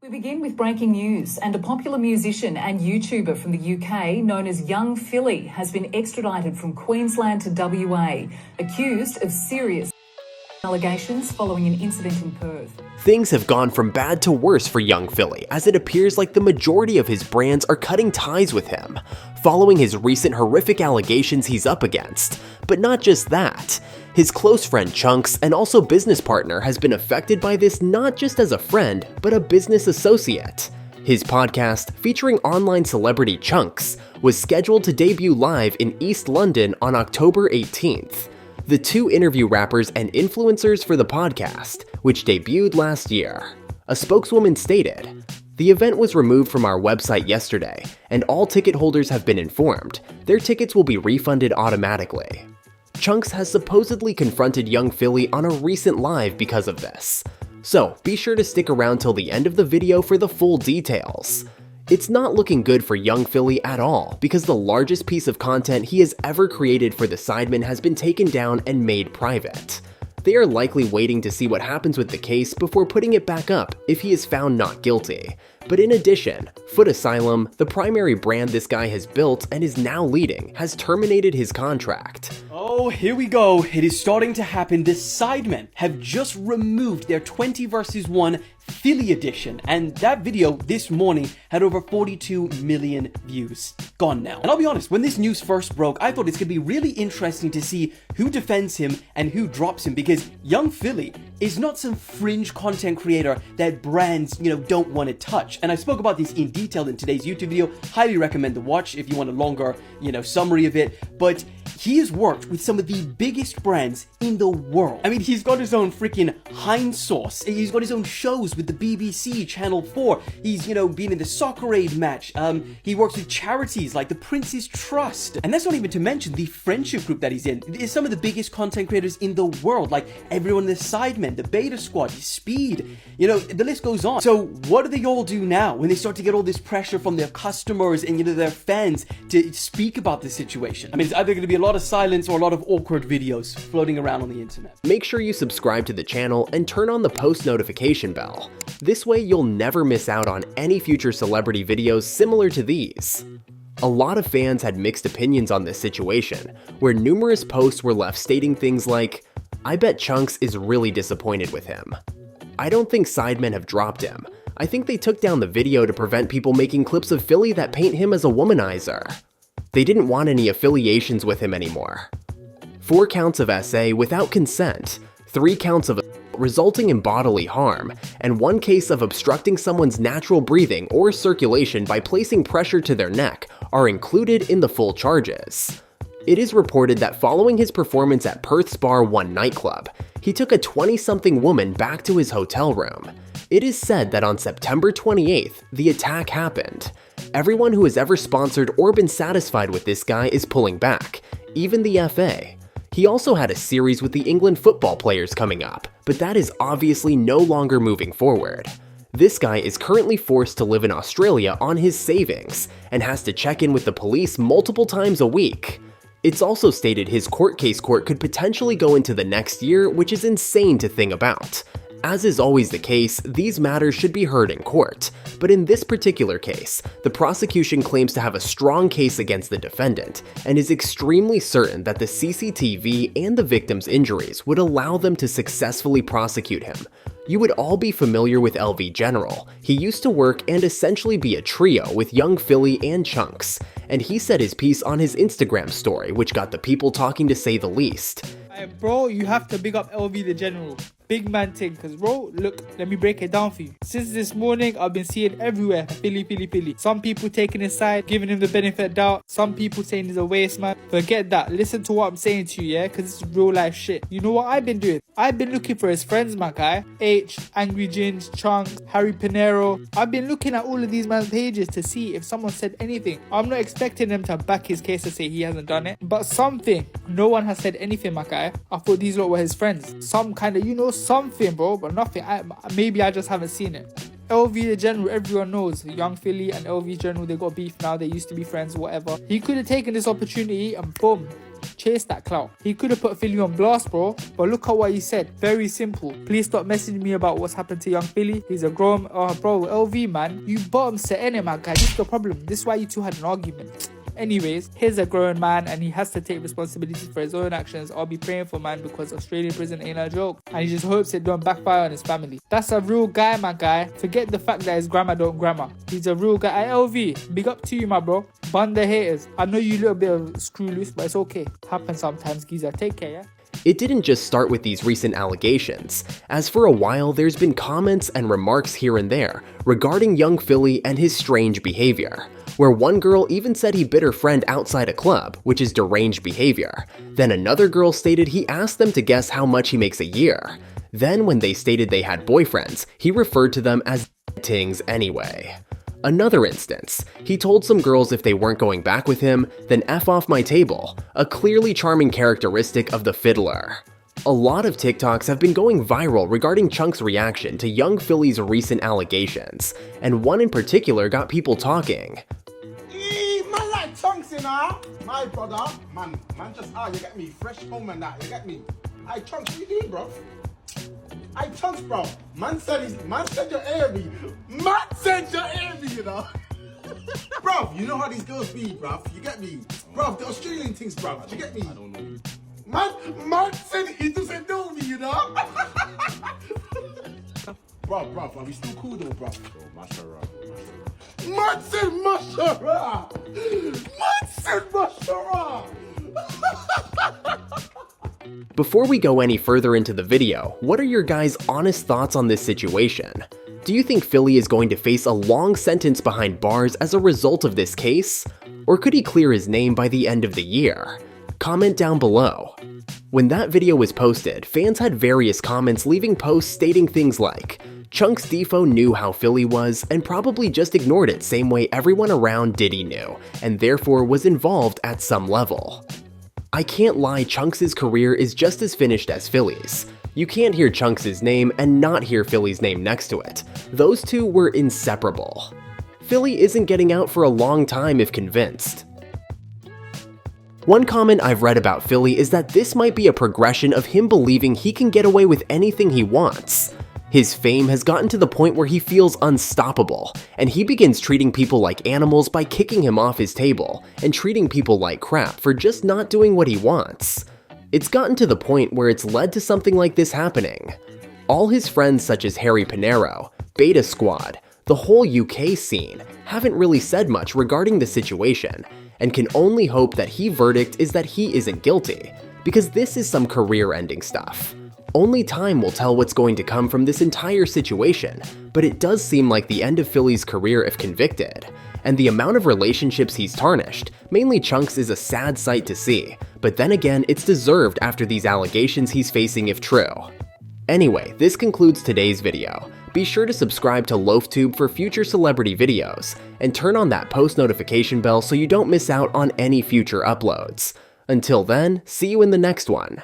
We begin with breaking news, and a popular musician and YouTuber from the UK known as Young Philly has been extradited from Queensland to WA, accused of serious allegations following an incident in Perth. Things have gone from bad to worse for Young Philly, as it appears like the majority of his brands are cutting ties with him, following his recent horrific allegations he's up against. But not just that. His close friend Chunkz, and also business partner, has been affected by this not just as a friend, but a business associate. His podcast, featuring online celebrity Chunkz, was scheduled to debut live in East London on October 18th. The two interview rappers and influencers for the podcast, which debuted last year. A spokeswoman stated, "The event was removed from our website yesterday, and all ticket holders have been informed. Their tickets will be refunded automatically." Chunkz has supposedly confronted Young Philly on a recent live because of this. So be sure to stick around till the end of the video for the full details. It's not looking good for Young Philly at all, because the largest piece of content he has ever created for the Sidemen has been taken down and made private. They are likely waiting to see what happens with the case before putting it back up if he is found not guilty. But in addition, Foot Asylum, the primary brand this guy has built and is now leading, has terminated his contract. Oh, here we go. It is starting to happen. The Sidemen have just removed their 20 vs 1 Philly edition, and that video this morning had over 42 million views. Gone now. And I'll be honest, when this news first broke, I thought it's gonna be really interesting to see who defends him and who drops him, because Young Philly is not some fringe content creator that brands, don't want to touch. And I spoke about this in detail in today's YouTube video. Highly recommend the watch if you want a longer, summary of it. But he has worked with some of the biggest brands in the world. I mean, he's got his own freaking Heinz sauce. He's got his own shows with the BBC, Channel 4. He's, been in the Soccer Aid match. He works with charities like the Prince's Trust. And that's not even to mention the friendship group that he's in. It's some of the biggest content creators in the world, like everyone in the Sidemen, the Beta Squad, Speed. The list goes on. So what do they all do now when they start to get all this pressure from their customers and, their fans to speak about the situation? I mean, it's either going to be a lot of silence or a lot of awkward videos floating around on the internet. Make sure you subscribe to the channel and turn on the post notification bell. This way you'll never miss out on any future celebrity videos similar to these. A lot of fans had mixed opinions on this situation, where numerous posts were left stating things like, "I bet Chunkz is really disappointed with him. I don't think Sidemen have dropped him. I think they took down the video to prevent people making clips of Philly that paint him as a womanizer. They didn't want any affiliations with him anymore. 4 counts of SA without consent, 3 counts of resulting in bodily harm, and 1 case of obstructing someone's natural breathing or circulation by placing pressure to their neck are included in the full charges." It is reported that following his performance at Perth's Bar 1 nightclub, he took a 20-something woman back to his hotel room. It is said that on September 28th, the attack happened. Everyone who has ever sponsored or been satisfied with this guy is pulling back, even the FA. He also had a series with the England football players coming up, but that is obviously no longer moving forward. This guy is currently forced to live in Australia on his savings, and has to check in with the police multiple times a week. It's also stated his court case could potentially go into the next year, which is insane to think about. As is always the case, these matters should be heard in court, but in this particular case, the prosecution claims to have a strong case against the defendant, and is extremely certain that the CCTV and the victim's injuries would allow them to successfully prosecute him. You would all be familiar with LV General. He used to work and essentially be a trio with Young Philly and Chunkz, and he said his piece on his Instagram story, which got the people talking to say the least. Hey, bro, you have to big up LV the General. Big man thing, cause bro, look, let me break it down for you. Since this morning, I've been seeing everywhere, Philly. Some people taking his side, giving him the benefit of doubt. Some people saying he's a waste man. Forget that. Listen to what I'm saying to you, yeah? Cause it's real life shit. You know what I've been doing? I've been looking for his friends, my guy. H, Angry Ginge, Chunkz, Harry Pinero. I've been looking at all of these man's pages to see if someone said anything. I'm not expecting them to back his case and say he hasn't done it, but something. No one has said anything, my guy. I thought these lot were his friends. Some kind of, something, bro, but nothing. Maybe I just haven't seen it. LV the General, everyone knows. Young Philly and LV General, they got beef now. They used to be friends, whatever. He could have taken this opportunity and boom, chase that clout. He could have put Philly on blast, bro, but look at what he said. Very simple. Please stop messaging me about what's happened to young Philly. He's a grown, bro, LV, man. You bottom set any man, guy. This is the problem. This is why you two had an argument. Anyways, he's a grown man and he has to take responsibility for his own actions. I'll be praying for man because Australian prison ain't a joke. And he just hopes it don't backfire on his family. That's a real guy, my guy. Forget the fact that his grandma don't grammar. He's a real guy. LV, big up to you, my bro. Bun the haters. I know you a little bit of screw loose, but it's okay. Happens sometimes, geezer. Take care, yeah? It didn't just start with these recent allegations, as for a while there's been comments and remarks here and there regarding young Philly and his strange behavior, where one girl even said he bit her friend outside a club, which is deranged behavior. Then another girl stated he asked them to guess how much he makes a year. Then when they stated they had boyfriends, he referred to them as tings anyway. Another instance, he told some girls if they weren't going back with him, then F off my table, a clearly charming characteristic of the fiddler. A lot of TikToks have been going viral regarding Chunk's reaction to young Philly's recent allegations, and one in particular got people talking. Man like Chunkz, you know? My brother, man just, you get me, fresh home and that, you get me? Hey, Chunkz, what you doing, bro? Hey, Chunkz, bro, man said you're airy. Man said you're airy, you know? Bro, you know how these girls be, bro, you get me? Bro, the Australian things, bro, you get me? I don't know you. Man said he doesn't know me, you know? bro, we still cool though, bro. Man said mashallah. Man said mashallah. Before we go any further into the video, what are your guys' honest thoughts on this situation? Do you think Philly is going to face a long sentence behind bars as a result of this case? Or could he clear his name by the end of the year? Comment down below. When that video was posted, fans had various comments leaving posts stating things like, Chunkz defo knew how Philly was and probably just ignored it same way everyone around Diddy knew, and therefore was involved at some level. I can't lie, Chunkz' career is just as finished as Philly's. You can't hear Chunkz' name and not hear Philly's name next to it. Those two were inseparable. Philly isn't getting out for a long time if convinced. One comment I've read about Philly is that this might be a progression of him believing he can get away with anything he wants. His fame has gotten to the point where he feels unstoppable, and he begins treating people like animals by kicking him off his table, and treating people like crap for just not doing what he wants. It's gotten to the point where it's led to something like this happening. All his friends such as Harry Pinero, Beta Squad, the whole UK scene, haven't really said much regarding the situation, and can only hope that his verdict is that he isn't guilty, because this is some career-ending stuff. Only time will tell what's going to come from this entire situation, but it does seem like the end of Philly's career if convicted. And the amount of relationships he's tarnished, mainly Chunkz, is a sad sight to see, but then again, it's deserved after these allegations he's facing if true. Anyway, this concludes today's video. Be sure to subscribe to LoafTube for future celebrity videos, and turn on that post notification bell so you don't miss out on any future uploads. Until then, see you in the next one.